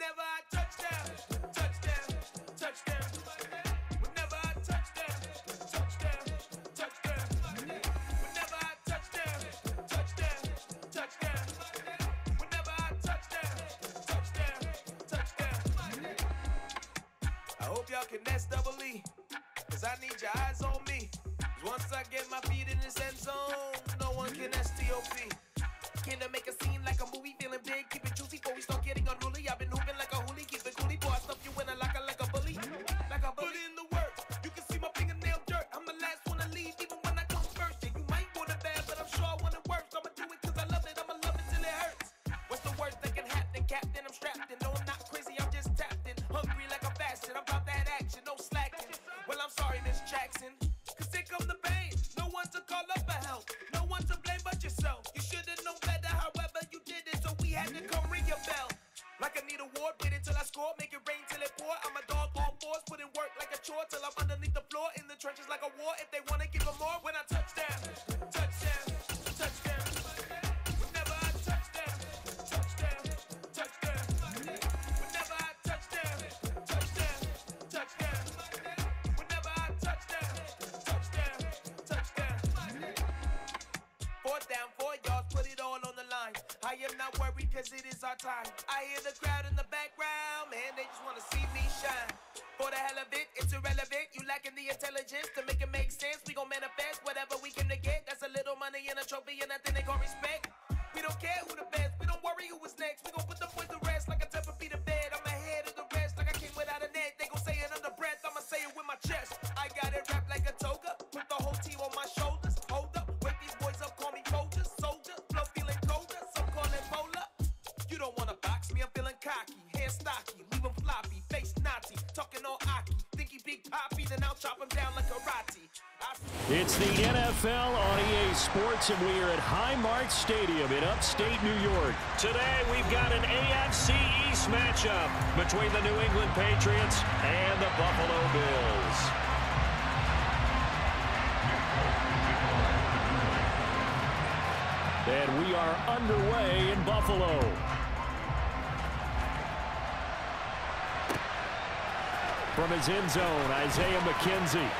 Whenever I touchdown, touchdown, touchdown. Whenever I touchdown, touchdown, touchdown. Whenever I touchdown, touchdown, touchdown. Whenever I touchdown, touchdown, touchdown. I hope y'all can nest double E, cause I need your eyes on me. Once I get my feet in this end zone, no one can STOP. Can I make a scene like a movie, feeling big, keep it juicy before we start getting unruly. I've been hooping like a hoolie, keep it coolie, boy, I stuff you in a locker like a bully. Like a bully. Put in the work, you can see my fingernail dirt. I'm the last one to leave, even when I come first. Yeah, you might want it bad, but I'm sure I want it worse. I'ma do it cause I love it, I'ma love it till it hurts. What's the worst that can happen, Captain? I'm strapped in, no I'm not crazy, I'm just tapped in. Hungry like I'm fasting, I'm about that action, no slacking. Well, I'm sorry, Miss Jackson, cause here come the pain. No one to call up for help, no one to blame but yourself. You should've known better, however you did it, so we had to come ring your bell. Like I need a ward, wait until I score, make it rain till it pour. I'm a dog on fours, put in work like a chore till I'm underneath the floor, in the trenches like a war. If they wanna give them more, when I touchdown, touchdown, touchdown. Whenever I touchdown, touchdown, touchdown. Whenever I touchdown, touchdown, touchdown. Whenever I touchdown, touchdown, touchdown. Fourth down, 4 yards, put it all on the line. I am not worried cause it is our time. I hear the crowd in the background, man, they just wanna see me shine. For the hell of it, it's irrelevant. You lacking the intelligence to make it make sense. We gon' manifest whatever we came to get. That's a little money and a trophy and nothing they call respect. We don't care who the best, we don't worry who was next. We gon' put the boys to rest like a 10 feet of bed. I'm ahead of the rest like I came without a net. They gon' say it under breath, I'ma say it with my chest. I got it wrapped like a toga, put the whole team on my shoulders. Hold up, wake these boys up, call me soldier, soldier. Flow feeling colder, some call it polar. You don't wanna box me, I'm feeling cocky. Hair stocky, leave him floppy, face naughty. Talking all aki, think he big poppy, then I'll chop him down like karate. It's the NFL on EA Sports, and we are at Highmark Stadium in upstate New York. Today, we've got an AFC East matchup between the New England Patriots and the Buffalo Bills. And we are underway in Buffalo. From his end zone, Isaiah McKenzie.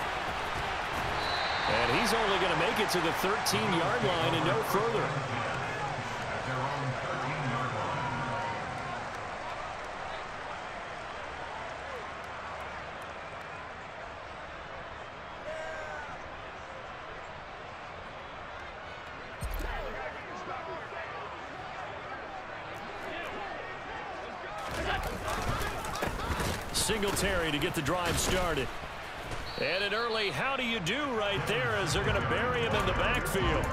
And he's only going to make it to the 13-yard line and no further. Singletary to get the drive started. And an early how do you do right there as they're going to bury him in the backfield.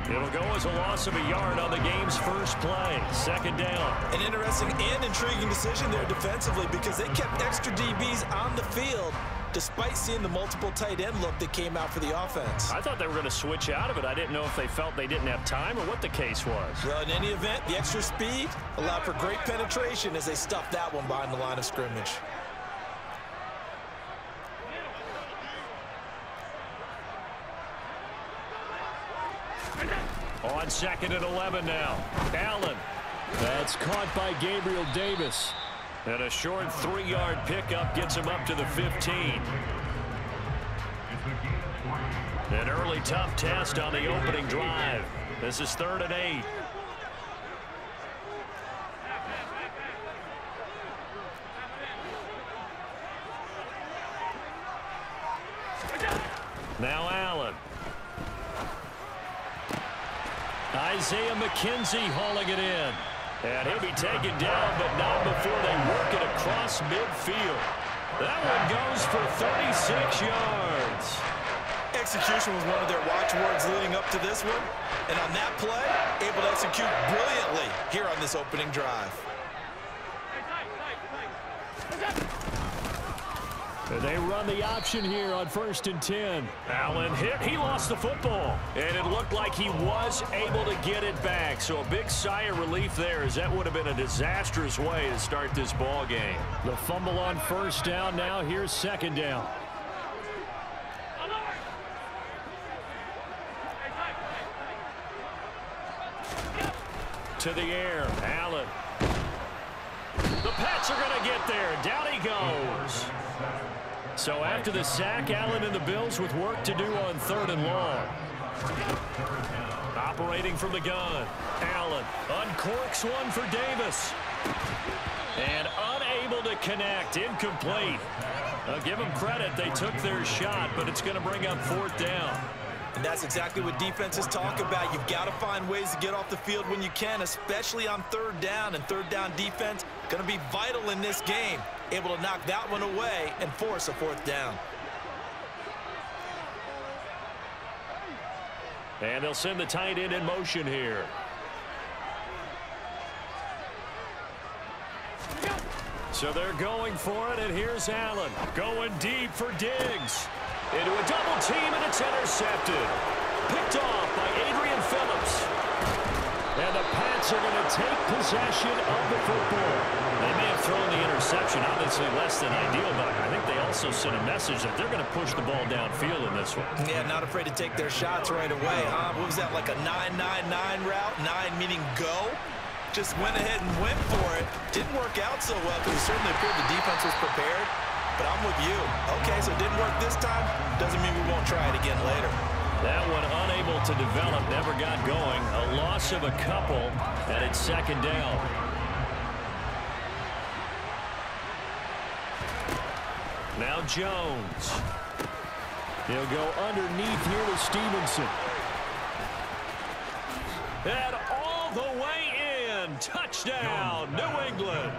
It'll go as a loss of a yard on the game's first play. Second down. An interesting and intriguing decision there defensively because they kept extra DBs on the field despite seeing the multiple tight end look that came out for the offense. I thought they were going to switch out of it. I didn't know if they felt they didn't have time or what the case was. Well, in any event, the extra speed allowed for great penetration as they stuffed that one behind the line of scrimmage. On 2nd and 11 now. Allen. That's caught by Gabriel Davis. And a short 3-yard pickup gets him up to the 15. An early tough test on the opening drive. This is 3rd and 8. Now Allen. Isaiah McKenzie hauling it in. And he'll be taken down, but not before they work it across midfield. That one goes for 36 yards. Execution was one of their watchwords leading up to this one. And on that play, able to execute brilliantly here on this opening drive. And they run the option here on 1st and 10. Allen hit. He lost the football. And it looked like he was able to get it back. So a big sigh of relief there, as that would have been a disastrous way to start this ball game. The fumble on 1st down now. Here's 2nd down. To the air. Allen. The Pats are going to get there. Down he goes. So after the sack, Allen and the Bills with work to do on 3rd and long. Operating from the gun. Allen uncorks one for Davis. And unable to connect. Incomplete. I'll give them credit. They took their shot, but it's going to bring up 4th down. And that's exactly what defenses talk about. You've got to find ways to get off the field when you can, especially on 3rd down. And 3rd down defense going to be vital in this game. Able to knock that one away and force a 4th down. And they'll send the tight end in motion here. So they're going for it, and here's Allen going deep for Diggs. Into a double team, and it's intercepted. Picked off by Adrian Phillips. And the Pats are going to take possession of the football. They may have thrown the interception, obviously less than ideal, but I think they also sent a message that they're going to push the ball downfield in this one. Yeah, not afraid to take their shots right away, huh? What was that, like a 9-9-9 route? 9 meaning go? Just went ahead and went for it. Didn't work out so well because it certainly appeared the defense was prepared. But I'm with you. Okay, so it didn't work this time. Doesn't mean we won't try it again later. That one unable to develop, never got going. A loss of a couple, and it's 2nd down. Now Jones. He'll go underneath here to Stevenson. And all the way in. Touchdown, New England.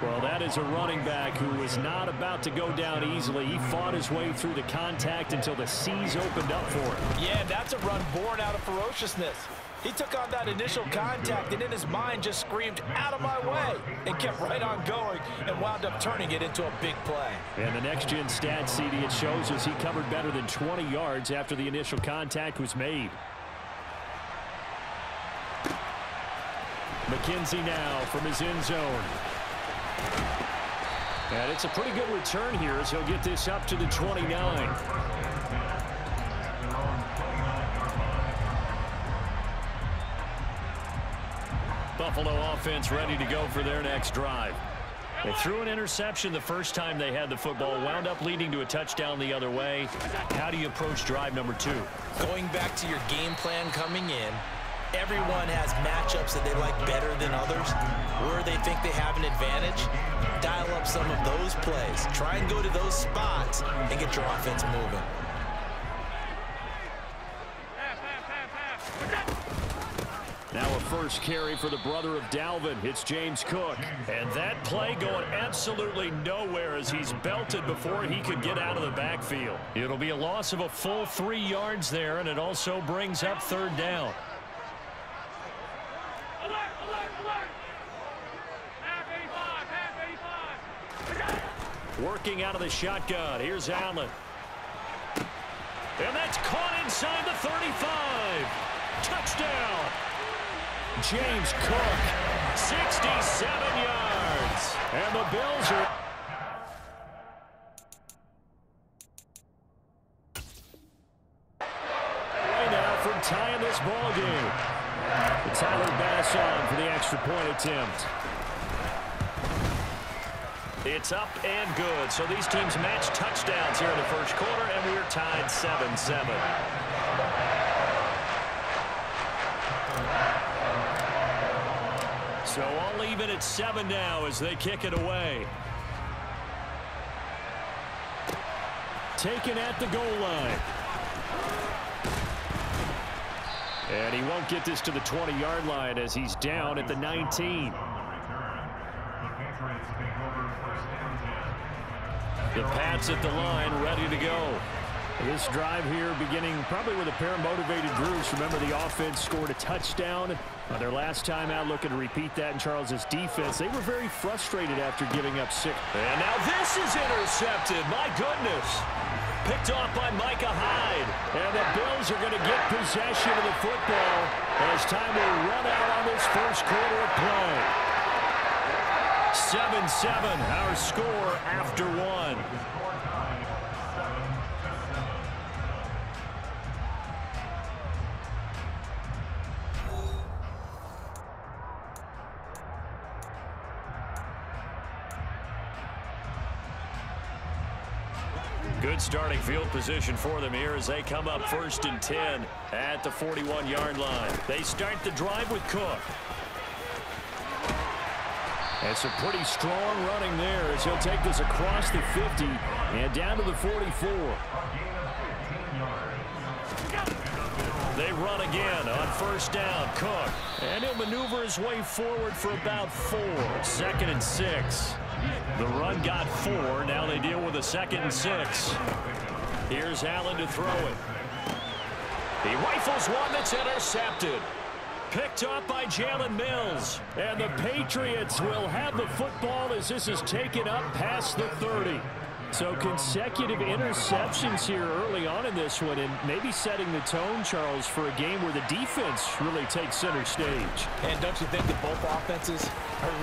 Well, that is a running back who was not about to go down easily. He fought his way through the contact until the seas opened up for him. Yeah, that's a run born out of ferociousness. He took on that initial contact and in his mind just screamed, "Out of my way," and kept right on going and wound up turning it into a big play. And the next-gen stats, CD, it shows us he covered better than 20 yards after the initial contact was made. McKenzie now from his end zone. And it's a pretty good return here as he'll get this up to the 29. Buffalo offense ready to go for their next drive. They threw an interception the first time they had the football, wound up leading to a touchdown the other way. How do you approach drive number 2? Going back to your game plan coming in, everyone has matchups that they like better than others, where they think they have an advantage. Dial up some of those plays. Try and go to those spots and get your offense moving. Now a first carry for the brother of Dalvin. It's James Cook. And that play going absolutely nowhere as he's belted before he could get out of the backfield. It'll be a loss of a full 3 yards there, and it also brings up 3rd down. Working out of the shotgun. Here's Allen. And that's caught inside the 35. Touchdown. James Cook, 67 yards. And the Bills are... right now from tying this ball game. Tyler Bass on for the extra point attempt. It's up and good. So these teams match touchdowns here in the first quarter, and we're tied 7-7. So all even at 7 now as they kick it away. Taken at the goal line. And he won't get this to the 20-yard line as he's down at the 19. The Pats at the line, ready to go. This drive here beginning probably with a pair of motivated groups. Remember, the offense scored a touchdown on their last time out, looking to repeat that in Charles's defense. They were very frustrated after giving up 6. And now this is intercepted. My goodness. Picked off by Micah Hyde. And the Bills are going to get possession of the football as time will run out on this first quarter of play. 7-7, our score after 1. Good starting field position for them here as they come up 1st and 10 at the 41-yard line. They start the drive with Cook. That's a pretty strong running there as he'll take this across the 50 and down to the 44. They run again on 1st down. Cook. And he'll maneuver his way forward for about 4. 2nd and 6. The run got 4. Now they deal with a 2nd and 6. Here's Allen to throw it. He rifles one that's intercepted. Picked up by Jalen Mills. And the Patriots will have the football as this is taken up past the 30. So consecutive interceptions here early on in this one, and maybe setting the tone, Charles, for a game where the defense really takes center stage. And don't you think that both offenses are...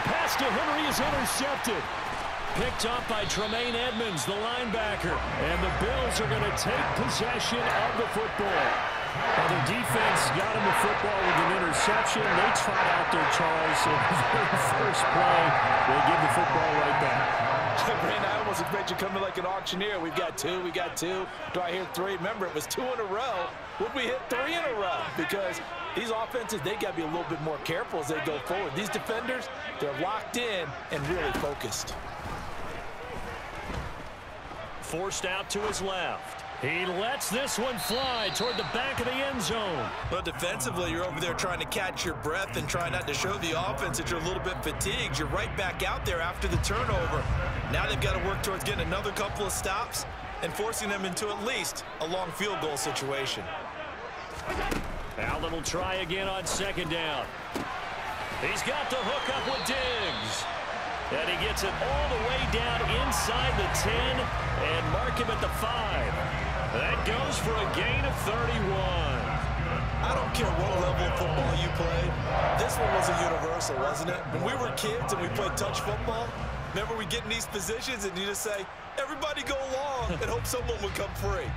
Pass to Henry is intercepted. Picked up by Tremaine Edmonds, the linebacker. And the Bills are going to take possession of the football. Well, the defense got him the football with an interception. They trot out there, Charles, in the very first play. They give the football right back. Brandon, I almost expect you coming like an auctioneer. We've got 2, we got 2. Do I hear 3? Remember, it was 2 in a row. Would we hit 3 in a row? Because these offenses, they got to be a little bit more careful as they go forward. These defenders, they're locked in and really focused. Forced out to his left. He lets this one fly toward the back of the end zone. But defensively, you're over there trying to catch your breath and try not to show the offense that you're a little bit fatigued. You're right back out there after the turnover. Now they've got to work towards getting another couple of stops and forcing them into at least a long field goal situation. Allen will try again on 2nd down. He's got the hook up with Diggs. And he gets it all the way down inside the 10 and mark him at the 5. That goes for a gain of 31. I don't care what level of football you played. This one was a universal, wasn't it? When we were kids and we played touch football, remember we get in these positions and you just say, everybody go along and hope someone would come free.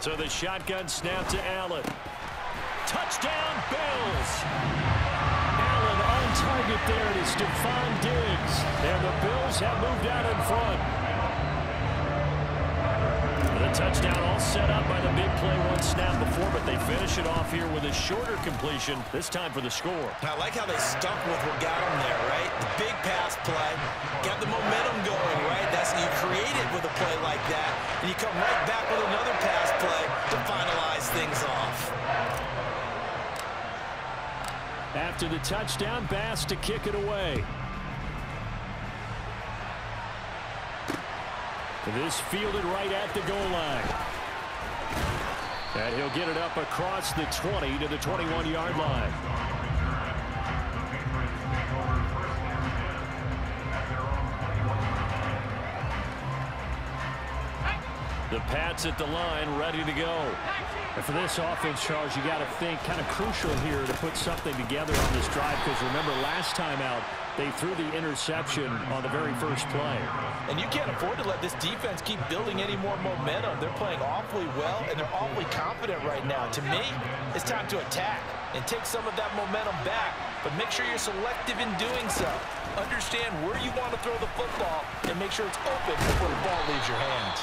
So the shotgun snap to Allen. Touchdown, Bills. Allen on target there. It is Stephon Diggs. And the Bills have moved out in front. The touchdown all set up by the big play one snap before, but they finish it off here with a shorter completion, this time for the score. I like how they stuck with what got them there, right? The big pass play, got the momentum going, right? That's you create it with a play like that, and you come right back with another pass play to finalize things off. After the touchdown, Bass to kick it away. This fielded right at the goal line. And he'll get it up across the 20 to the 21-yard line. The Pats at the line, ready to go. And for this offense, Charles, you got to think kind of crucial here to put something together on this drive, because remember last time out, they threw the interception on the very first play. And you can't afford to let this defense keep building any more momentum. They're playing awfully well, and they're awfully confident right now. To me, it's time to attack and take some of that momentum back, but make sure you're selective in doing so. Understand where you want to throw the football and make sure it's open before the ball leaves your hands.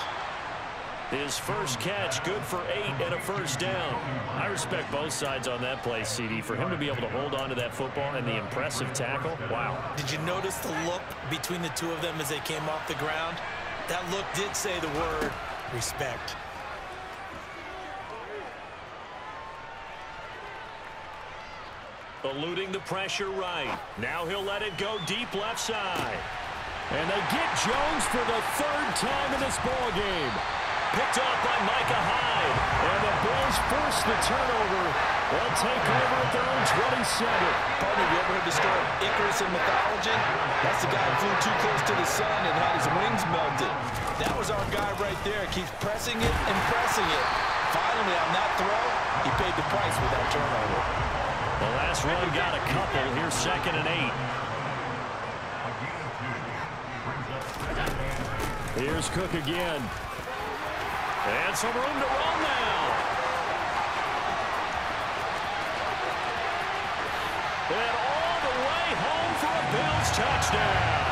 His first catch, good for 8 and a first down. I respect both sides on that play, CD. For him to be able to hold on to that football and the impressive tackle, wow. Did you notice the look between the two of them as they came off the ground? That look did say the word respect. Eluding the pressure right. Now he'll let it go deep left side. And they get Jones for the 3rd time in this ball game. Picked up by Micah Hyde. And the Bills force the turnover. They'll take over at their own 27. Partner, you ever heard the story of Icarus in mythology? That's the guy who flew too close to the sun and had his wings melted. That was our guy right there. Keeps pressing it and pressing it. Finally, on that throw, he paid the price with that turnover. The last run got a couple. Here's 2nd and 8. Here's Cook again. And some room to run now. And all the way home for a Bills touchdown.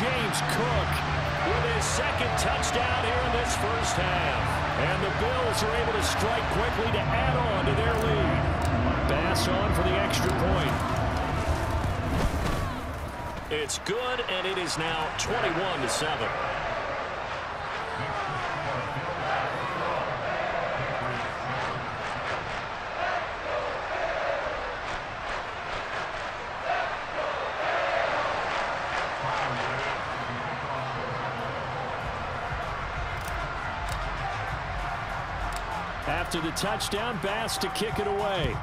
James Cook with his second touchdown here in this first half. And the Bills are able to strike quickly to add on to their lead. Bass on for the extra point. It's good, and it is now 21-7. After the touchdown, Bass to kick it away.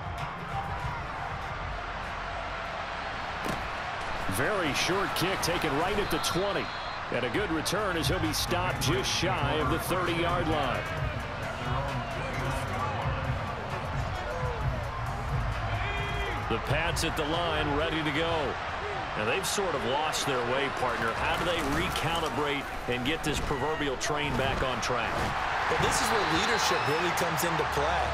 Very short kick taken right at the 20. And a good return as he'll be stopped just shy of the 30-yard line. The Pats at the line ready to go. Now they've sort of lost their way, partner. How do they recalibrate and get this proverbial train back on track? Well, this is where leadership really comes into play.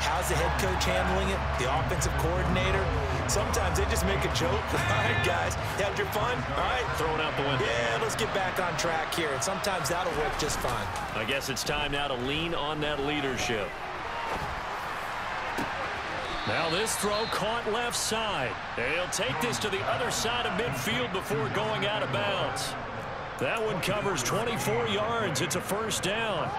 How's the head coach handling it? The offensive coordinator? Sometimes they just make a joke. All right, guys, you had your fun? All right. Throw it out the window. Yeah, let's get back on track here. And sometimes that'll work just fine. I guess it's time now to lean on that leadership. Now this throw caught left side. They'll take this to the other side of midfield before going out of bounds. That one covers 24 yards. It's a first down.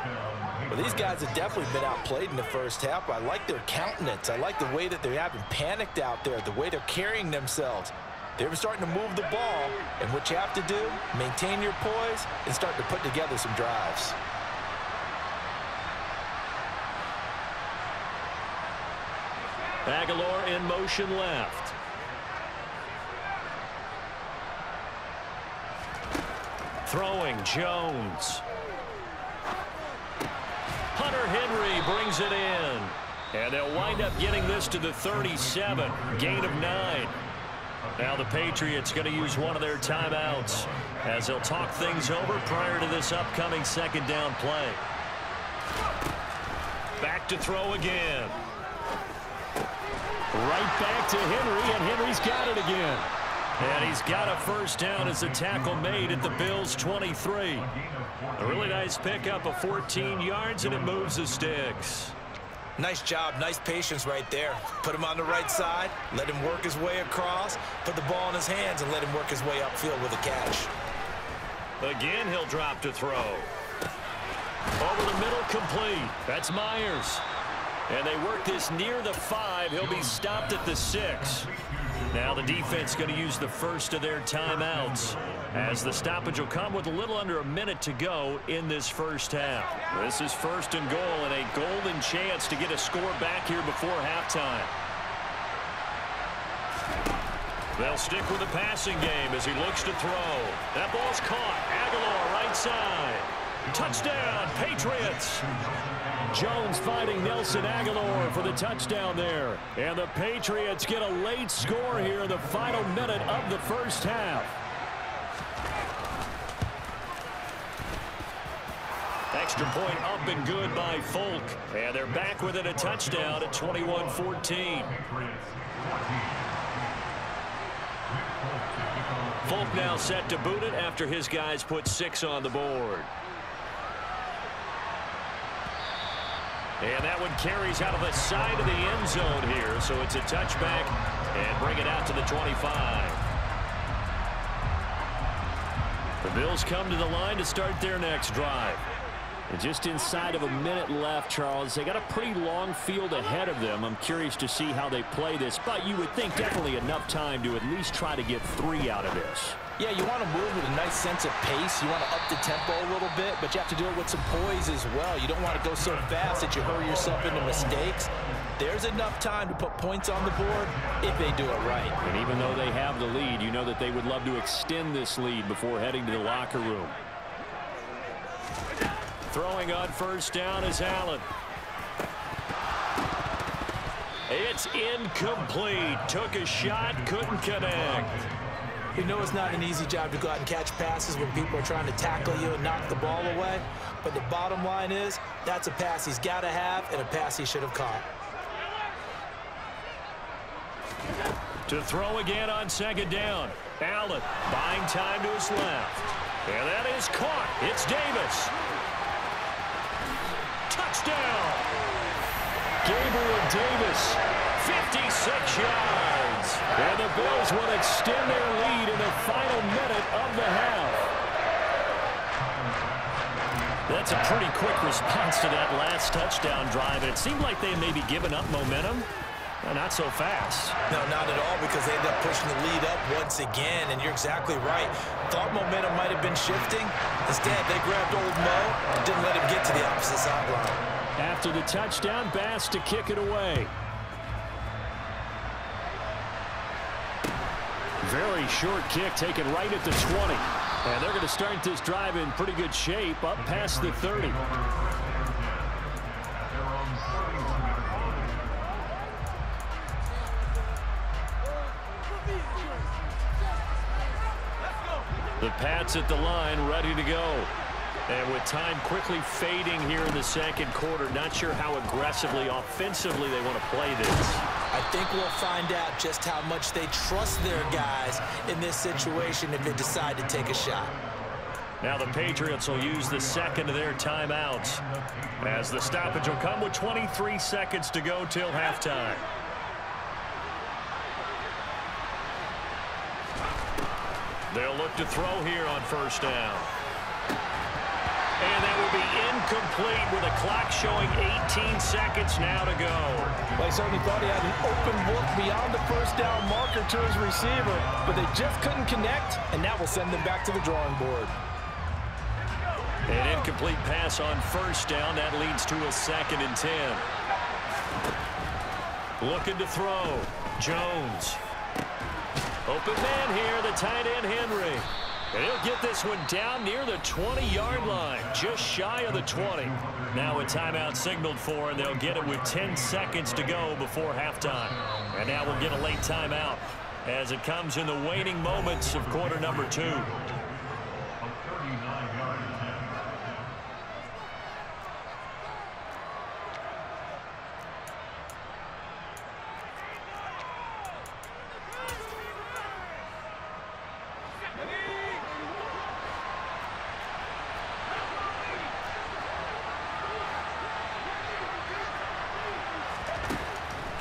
Well, these guys have definitely been outplayed in the first half. I like their countenance. I like the way that they're having panicked out there, the way they're carrying themselves. They're starting to move the ball, and what you have to do, maintain your poise and start to put together some drives. Aguilar in motion left. Throwing Jones. Hunter Henry brings it in. And they'll wind up getting this to the 37. Gain of 9. Now the Patriots going to use one of their timeouts as they'll talk things over prior to this upcoming second down play. Back to throw again. Right back to Henry, and Henry's got it again. And he's got a first down as the tackle made at the Bills' 23. A really nice pickup of 14 yards, and it moves the sticks. Nice job, nice patience right there. Put him on the right side, let him work his way across, put the ball in his hands, and let him work his way upfield with a catch. Again, he'll drop to throw. Over the middle, complete. That's Myers. And they work this near the 5. He'll be stopped at the 6. Now the defense going to use the first of their timeouts as the stoppage will come with a little under a minute to go in this first half. This is first and goal and a golden chance to get a score back here before halftime. They'll stick with the passing game as he looks to throw. That ball's caught. Aguilar right side. Touchdown, Patriots. Jones fighting Nelson Aguilar for the touchdown there. And the Patriots get a late score here in the final minute of the first half. Extra point up and good by Folk. And they're back within a touchdown at 21-14. Folk now set to boot it after his guys put 6 on the board. And that one carries out of the side of the end zone here. So it's a touchback and bring it out to the 25. The Bills come to the line to start their next drive. And just inside of a minute left, Charles. They got a pretty long field ahead of them. I'm curious to see how they play this. But you would think definitely enough time to at least try to get 3 out of this. Yeah, you want to move with a nice sense of pace. You want to up the tempo a little bit, but you have to do it with some poise as well. You don't want to go so fast that you hurry yourself into mistakes. There's enough time to put points on the board if they do it right. And even though they have the lead, you know that they would love to extend this lead before heading to the locker room. Throwing on first down is Allen. It's incomplete. Took a shot, couldn't connect. We know it's not an easy job to go out and catch passes when people are trying to tackle you and knock the ball away. But the bottom line is, that's a pass he's got to have and a pass he should have caught. To throw again on second down. Allen buying time to his left. And that is caught. It's Davis. Touchdown. Gabriel Davis, 56 yards. And the Bills will extend their lead in the final minute of the half. That's a pretty quick response to that last touchdown drive. And it seemed like they may be giving up momentum. Not so fast. No, not at all, because they ended up pushing the lead up once again, and you're exactly right. Thought momentum might have been shifting. Instead, they grabbed old Mo and didn't let him get to the opposite sideline. After the touchdown, Bass to kick it away. Very short kick taken right at the 20. And they're going to start this drive in pretty good shape up past the 30. The Pats at the line, ready to go. And with time quickly fading here in the second quarter, not sure how aggressively, offensively they want to play this. I think we'll find out just how much they trust their guys in this situation if they decide to take a shot. Now the Patriots will use the second of their timeouts, as the stoppage will come with 23 seconds to go till halftime. They'll look to throw here on first down. And that will be incomplete with a clock showing 18 seconds now to go. Well, he certainly thought he had an open look beyond the first down marker to his receiver, but they just couldn't connect, and that will send them back to the drawing board. An incomplete pass on first down. That leads to a 2nd and 10. Looking to throw. Jones. Open man here, the tight end Henry. And he'll get this one down near the 20-yard line, just shy of the 20. Now a timeout signaled for, and they'll get it with 10 seconds to go before halftime. And now we'll get a late timeout as it comes in the waning moments of quarter number 2.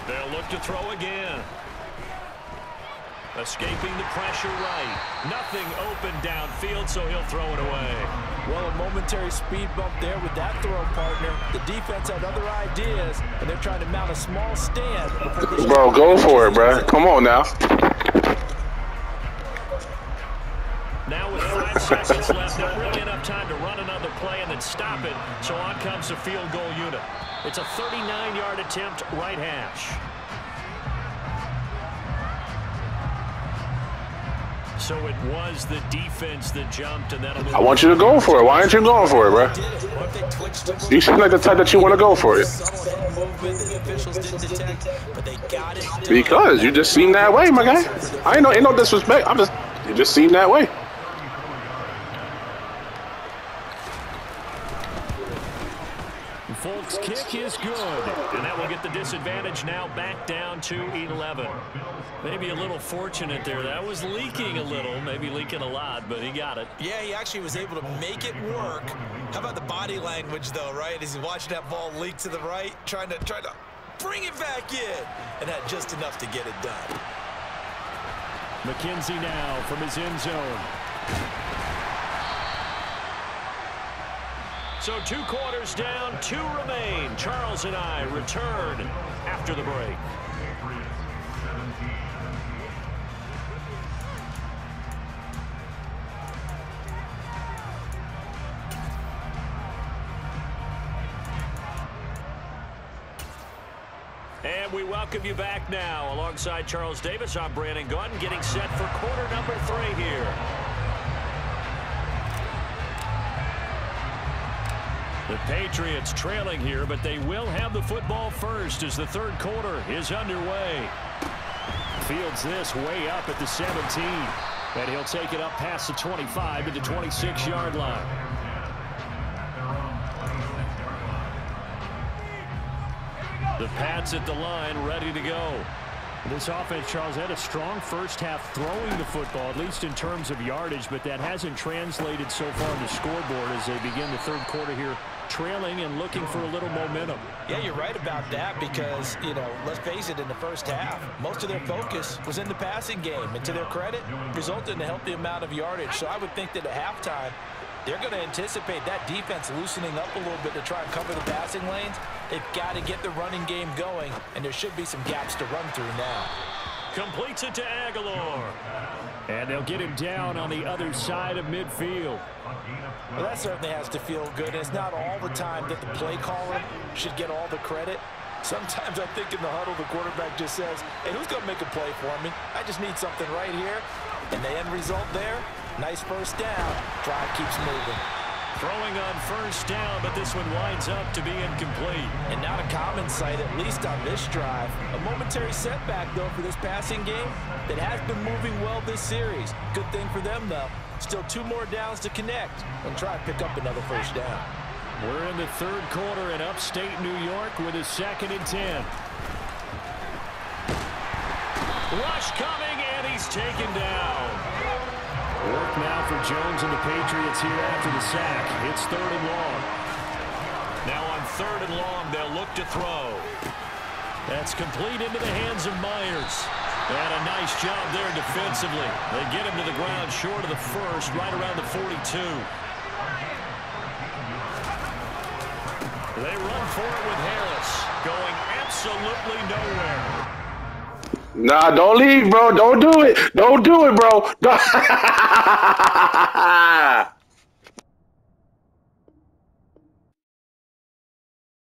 They'll look to throw again. Escaping the pressure right. Nothing open downfield, so he'll throw it away. Well, a momentary speed bump there with that throw, partner. The defense had other ideas, and they're trying to mount a small stand. Bro, go for it, bro. Come on now. Now with 5 seconds left, not really enough time to run another play and then stop it. So on comes the field goal unit. It's a 39-yard attempt, right hash. So it was the defense that jumped, and that'll. I want you to go for it. Why aren't you going for it, bro? You seem like the type that you want to go for it. Because you just seem that way, my guy. Ain't no disrespect. You just seem that way. Folks, kick is good, and that will get the disadvantage now back down to 11. Maybe a little fortunate there. That was leaking a little, maybe leaking a lot, but he got it. Yeah, he actually was able to make it work. How about the body language, though, right? As he's watching that ball leak to the right, trying to bring it back in, and had just enough to get it done. McKenzie now from his end zone. So 2 quarters down, 2 remain. Charles and I return after the break. And we welcome you back now. Alongside Charles Davis, I'm Brandon Gaudin, getting set for quarter number 3 here. The Patriots trailing here, but they will have the football first as the third quarter is underway. Fields this way up at the 17. And he'll take it up past the 25 to the 26-yard line. The Pats at the line, ready to go. This offense, Charles, had a strong first half throwing the football, at least in terms of yardage, but that hasn't translated so far on the scoreboard as they begin the third quarter here, trailing and looking for a little momentum. Yeah, you're right about that because, let's face it, in the first half, most of their focus was in the passing game. And to their credit, resulted in a healthy amount of yardage. So I would think that at halftime, they're going to anticipate that defense loosening up a little bit to try and cover the passing lanes. They've got to get the running game going, and there should be some gaps to run through now. Completes it to Aguilar. And they'll get him down on the other side of midfield. Well, that certainly has to feel good. And it's not all the time that the play caller should get all the credit. Sometimes I think in the huddle, the quarterback just says, hey, who's going to make a play for me? I just need something right here. And the end result there, nice first down. Drive keeps moving. Throwing on first down, but this one winds up to be incomplete. And not a common sight, at least on this drive. A momentary setback, though, for this passing game that has been moving well this series. Good thing for them, though. Still 2 more downs to connect and try to pick up another first down. We're in the third quarter in upstate New York with a 2nd and 10. Rush coming, and he's taken down. Work now for Jones and the Patriots here after the sack. It's 3rd and long. Now on 3rd and long, they'll look to throw. That's complete into the hands of Myers. And a nice job there defensively. They get him to the ground short of the first, right around the 42. They run for it with Harris, going absolutely nowhere. Nah, don't leave, bro. Don't do it. Don't do it, bro.